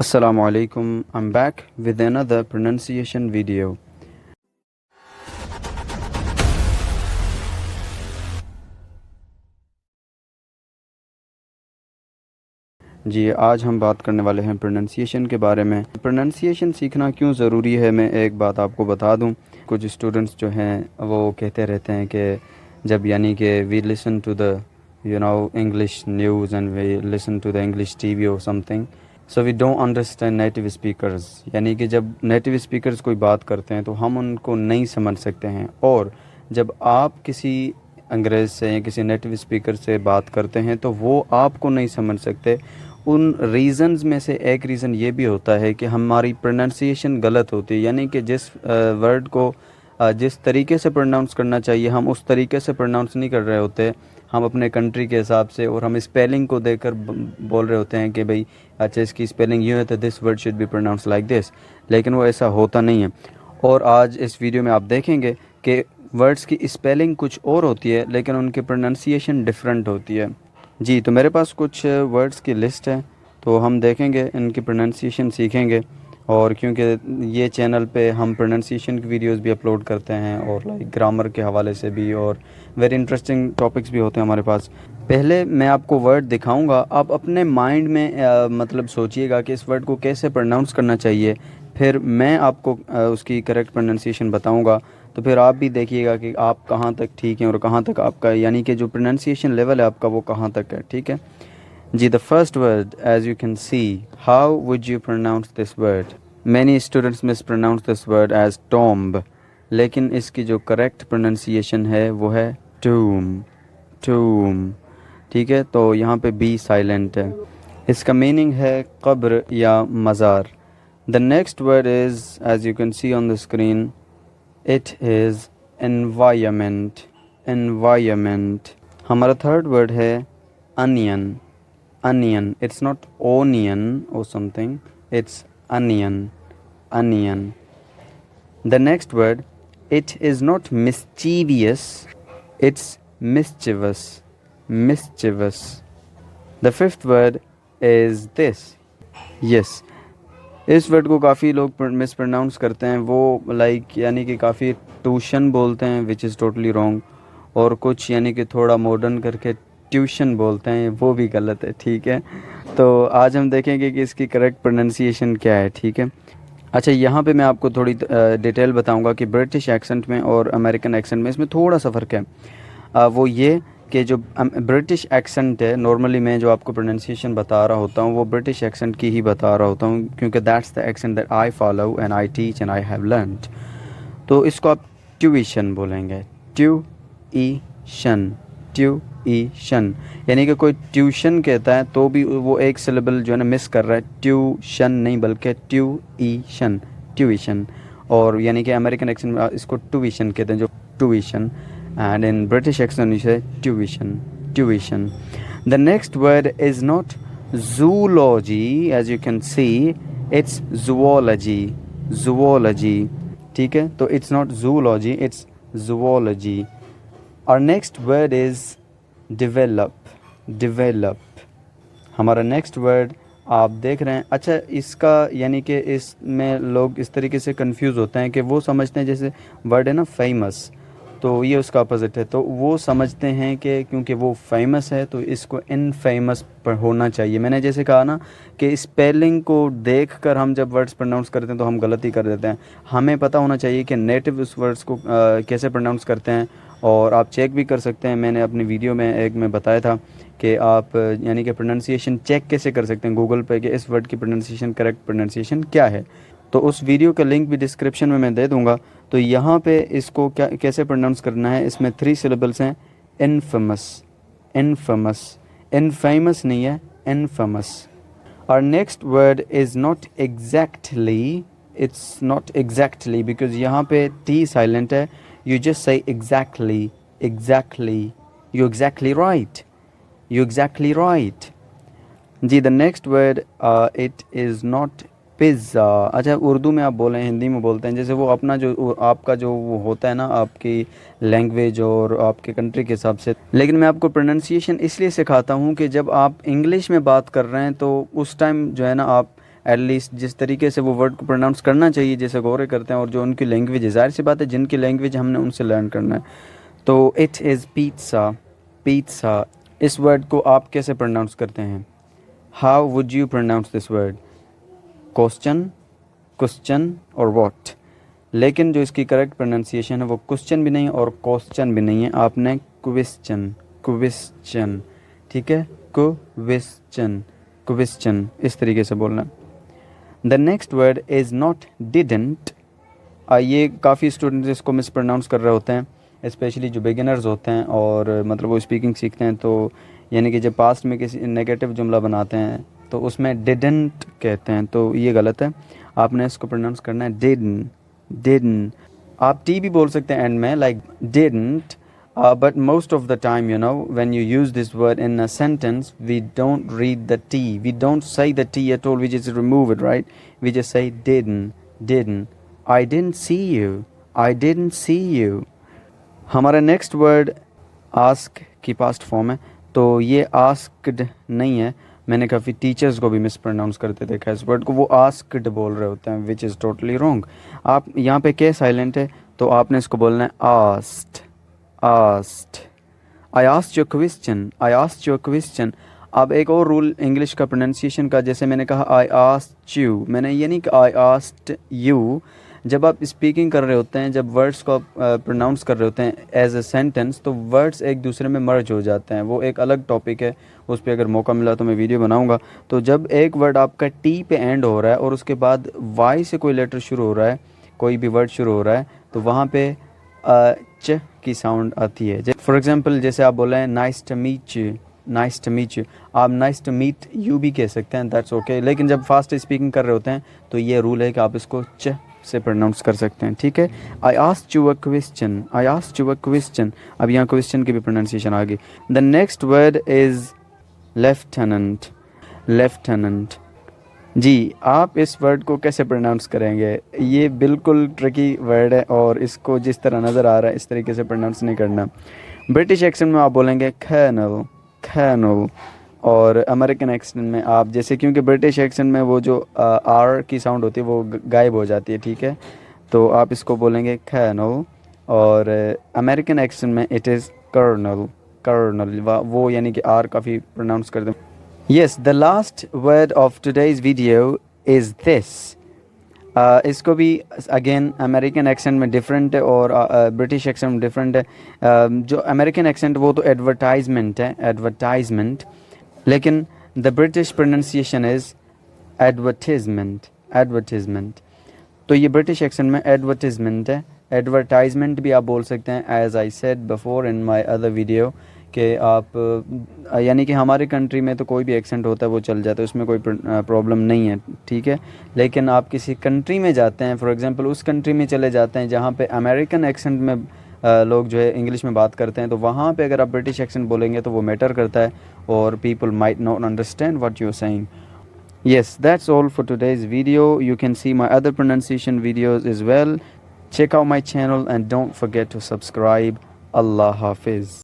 Assalamu alaikum. I'm back with another pronunciation video. जी आज हम बात करने वाले हैं प्रोनंसिएशन के बारे में। प्रोनंसिएशन सीखना क्यों ज़रूरी है, मैं एक बात आपको बता दूं। कुछ स्टूडेंट्स जो हैं वो कहते रहते हैं कि जब यानी कि we listen to the English news and we listen to the English TV और something, so we don't understand native speakers. यानी कि जब नेटिव स्पीकर्स कोई बात करते हैं तो हम उनको नहीं समझ सकते हैं, और जब आप किसी अंग्रेज़ से या किसी नेटिव स्पीकर से बात करते हैं तो वो आपको नहीं समझ सकते। उन रीज़न्स में से एक रीज़न ये भी होता है कि हमारी प्रोनंसिएशन गलत होती है, यानी कि जिस वर्ड को जिस तरीके से प्रोनाउंस करना चाहिए हम उस तरीके से प्रोनाउंस नहीं कर रहे होते। हम अपने कंट्री के हिसाब से और हम स्पेलिंग को देखकर बोल रहे होते हैं कि भाई अच्छा इसकी स्पेलिंग यूँ है तो this word should be pronounce like this, लेकिन वो ऐसा होता नहीं है। और आज इस वीडियो में आप देखेंगे कि वर्ड्स की स्पेलिंग कुछ और होती है लेकिन उनकी प्रोनंसिएशन डिफरेंट होती है। जी तो मेरे पास कुछ वर्ड्स की लिस्ट है, तो हम देखेंगे इनकी प्रोनंसिएशन सीखेंगे। और क्योंकि ये चैनल पे हम प्रोनंसिएशन की वीडियोस भी अपलोड करते हैं और लाइक ग्रामर के हवाले से भी, और वेरी इंटरेस्टिंग टॉपिक्स भी होते हैं हमारे पास। पहले मैं आपको वर्ड दिखाऊंगा, आप अपने माइंड में मतलब सोचिएगा कि इस वर्ड को कैसे प्रोनाउंस करना चाहिए, फिर मैं आपको उसकी करेक्ट प्रोनंसिएशन बताऊंगा। तो फिर आप भी देखिएगा कि आप कहाँ तक ठीक हैं और कहाँ तक आपका यानी कि जो प्रोनंसिएशन लेवल है आपका वो कहाँ तक है। ठीक है जी। The first word as you can see, how would you pronounce this word? Many students mispronounce this word as tomb, लेकिन इसकी जो करेक्ट प्रोनंसिएशन है वो है टूम, टूम। ठीक है, तो यहाँ पे बी साइलेंट है। इसका मीनिंग है कब्र या मज़ार। The next word is as you can see on the screen, it is environment, environment. हमारा थर्ड वर्ड है onion, onion. It's not onion or something, it's onion, onion. The next word, it is not mischievous, it's mischievous, mischievous. The fifth word is this, yes. इस word को काफ़ी लोग miss pronounce करते हैं, वो like यानी कि काफ़ी ट्यूशन बोलते हैं विच इज़ टोटली रॉन्ग, और कुछ यानी कि थोड़ा मॉडर्न करके ट्यूशन बोलते हैं, वो भी गलत है। ठीक है, तो आज हम देखेंगे कि इसकी करेक्ट प्रोनंसिएशन क्या है। ठीक है, अच्छा यहाँ पे मैं आपको थोड़ी डिटेल बताऊंगा कि ब्रिटिश एक्सेंट में और अमेरिकन एक्सेंट में इसमें थोड़ा सा फ़र्क है। वो ये कि जो ब्रिटिश एक्सेंट है, नॉर्मली मैं जो आपको प्रोनंसिएशन बता रहा होता हूँ वो ब्रिटिश एक्सेंट की ही बता रहा होता हूँ, क्योंकि that's the accent that I follow and I teach and I have learned. तो इसको आप ट्यूशन बोलेंगे, ट्यूशन, ट्यूशन। यानी कि कोई ट्यूशन कहता है तो भी वो एक सिलेबल जो है ना मिस कर रहा है, ट्यूशन नहीं बल्कि ट्यूशन, ट्यूशन। और यानी कि अमेरिकन एक्सेंट में इसको ट्यूशन कहते हैं, जो tuition, and in British accent you say tuition, tuition. The next word is not zoology, as you can see, it's zoology, zoology. ठीक है, तो it's not zoology, it's zoology. Our next word is develop, develop. हमारा next word आप देख रहे हैं। अच्छा, इसका यानी कि इसमें लोग इस तरीके से कंफ्यूज होते हैं कि वो समझते हैं जैसे वर्ड है ना फेमस, तो ये उसका अपोजिट है। तो वो समझते हैं कि क्योंकि वो फेमस है तो इसको इनफेमस पर होना चाहिए। मैंने जैसे कहा ना कि स्पेलिंग को देखकर हम जब वर्ड्स प्रोनाउंस करते हैं तो हम गलती कर देते हैं। हमें पता होना चाहिए कि नेटिव उस वर्ड्स को कैसे प्रोनाउंस करते हैं, और आप चेक भी कर सकते हैं। मैंने अपनी वीडियो में एक में बताया था कि आप यानी कि प्रोनाउंसिएशन चेक कैसे कर सकते हैं गूगल पे कि इस वर्ड की प्रोनाउंसिएशन करेक्ट प्रोनाउंसिएशन क्या है। तो उस वीडियो का लिंक भी डिस्क्रिप्शन में मैं दे दूंगा। तो यहाँ पे इसको क्या कैसे प्रोनाउंस करना है, इसमें 3 सिलेबल्स हैं, इनफेमस, इनफेमस, इनफेमस नहीं है, इनफेमस। और next word is not exactly, it's not exactly because यहाँ पे टी साइलेंट है। You just say exactly, exactly, you exactly right, you exactly right. जी the next word it is not pizza. अच्छा, उर्दू में आप बोलें, हिंदी में बोलते हैं, जैसे वो अपना जो आपका जो वो होता है ना आपकी लैंग्वेज और आपके कंट्री के हिसाब से। लेकिन मैं आपको प्रोनंसिएशन इसलिए सिखाता हूँ कि जब आप इंग्लिश में बात कर रहे हैं तो उस टाइम जो है ना आप एटलीस्ट जिस तरीके से वो वर्ड को प्रोनाउंस करना चाहिए, जैसे गोरे करते हैं और जो उनकी लैंग्वेज है, ज़ाहिर सी बात है जिनकी लैंग्वेज हमने उनसे लर्न करना है। तो इट इज़ पिज़्ज़ा, पिज़्ज़ा। इस वर्ड को आप कैसे प्रोनाउंस करते हैं? How would you pronounce this word? Question, question और व्हाट? लेकिन जो इसकी करेक्ट प्रोनाउंसिएशन है वो क्वेश्चन भी नहीं और क्वेश्चन भी नहीं है, आपने क्वेश्चन, क्वेश्चन, ठीक है, क्वेश्चन, क्वेश्चन इस तरीके से बोलना। The next word is not didn't. ये काफ़ी स्टूडेंट्स इसको मिस प्रोनाउंस कर रहे होते हैं, स्पेशली जो बिगिनर्स होते हैं और मतलब वो स्पीकिंग सीखते हैं, तो यानी कि जब पास्ट में किसी नेगेटिव जुमला बनाते हैं तो उसमें डिडंट कहते हैं, तो ये गलत है। आपने इसको प्रोनाउंस करना है डिडन, डिडन। आप टी भी बोल सकते हैं एंड में, like didn't, but most of the time, you know, when you use this word in a sentence, we don't read the T. We don't say the T at all. We just remove it, right? We just say didn't, didn't. I didn't see you. I didn't see you. हमारा next word ask की past form है, तो ये asked नहीं है। मैंने काफ़ी teachers को भी मिस प्रोनाउंस करते देखा इस वर्ड को, वो आस्क्ड बोल रहे होते हैं, विच इज़ टोटली रॉन्ग। आप यहाँ पे के साइलेंट है, तो आपने इसको बोलना है asked, asked. I asked your question. I asked your question. अब एक और रूल इंग्लिश का प्रोनाउंसिएशन का, जैसे मैंने कहा I asked you, मैंने ये नहीं कहा I asked you। जब आप स्पीकिंग कर रहे होते हैं, जब वर्ड्स को प्रोनाउंस कर रहे होते हैं एज अ सेंटेंस, तो वर्ड्स एक दूसरे में मर्ज हो जाते हैं, वो एक अलग टॉपिक है, उस पर अगर मौका मिला तो मैं वीडियो बनाऊंगा। तो जब एक वर्ड आपका टी पे एंड हो रहा है और उसके बाद वाई से कोई लेटर शुरू हो रहा है, कोई भी वर्ड शुरू हो रहा है, तो वहाँ पे च की साउंड आती है। फॉर एग्जांपल जैसे आप बोले हैं nice to meet you, nice to meet you, आप नाइस टू मीट यू भी कह सकते हैं, दैट्स ओके। लेकिन जब फास्ट स्पीकिंग कर रहे होते हैं तो ये रूल है कि आप इसको च से प्रोनाउंस कर सकते हैं, ठीक है। I asked you a question, I asked you a question. अब यहाँ क्वेश्चन की भी प्रोनाउंसिएशन आ गई। The next word is lieutenant, lieutenant. जी, आप इस वर्ड को कैसे प्रोनाउंस करेंगे? ये बिल्कुल ट्रिकी वर्ड है और इसको जिस तरह नज़र आ रहा है इस तरीके से प्रोनाउंस नहीं करना। ब्रिटिश एक्सेंट में आप बोलेंगे कर्नल, कर्नल, और अमेरिकन एक्सेंट में आप जैसे, क्योंकि ब्रिटिश एक्सेंट में वो जो आर की साउंड होती है वो गायब हो जाती है, ठीक है, तो आप इसको बोलेंगे कर्नल, और अमेरिकन एक्सेंट में इट इज़ कर्नल, कर्नल, वो यानी कि आर काफ़ी प्रोनाउंस करते हैं। Yes, the last word of today's video is this. इसको भी अगेन अमेरिकन एक्सेंट में डिफरेंट है और ब्रिटिश एक्सेंट में डिफरेंट है। जो अमेरिकन एक्सेंट वो तो एडवर्टाइजमेंट है, एडवर्टाइजमेंट, लेकिन the British pronunciation is advertisement, advertisement. तो ये ब्रिटिश एक्सेंट में एडवर्टिजमेंट है, एडवर्टाइजमेंट भी आप बोल सकते हैं, as I said before in my other video, कि आप यानी कि हमारे कंट्री में तो कोई भी एक्सेंट होता है वो चल जाता है, उसमें कोई प्रॉब्लम नहीं है, ठीक है। लेकिन आप किसी कंट्री में जाते हैं, फॉर एग्जांपल उस कंट्री में चले जाते हैं जहाँ पे अमेरिकन एक्सेंट में लोग जो है इंग्लिश में बात करते हैं, तो वहाँ पे अगर आप ब्रिटिश एक्सेंट बोलेंगे तो वो मैटर करता है और people might not understand what you are saying. Yes, that's all for today's video. You can see my other pronunciation videos as well. Check out my channel and don't forget to subscribe. Allah Hafiz.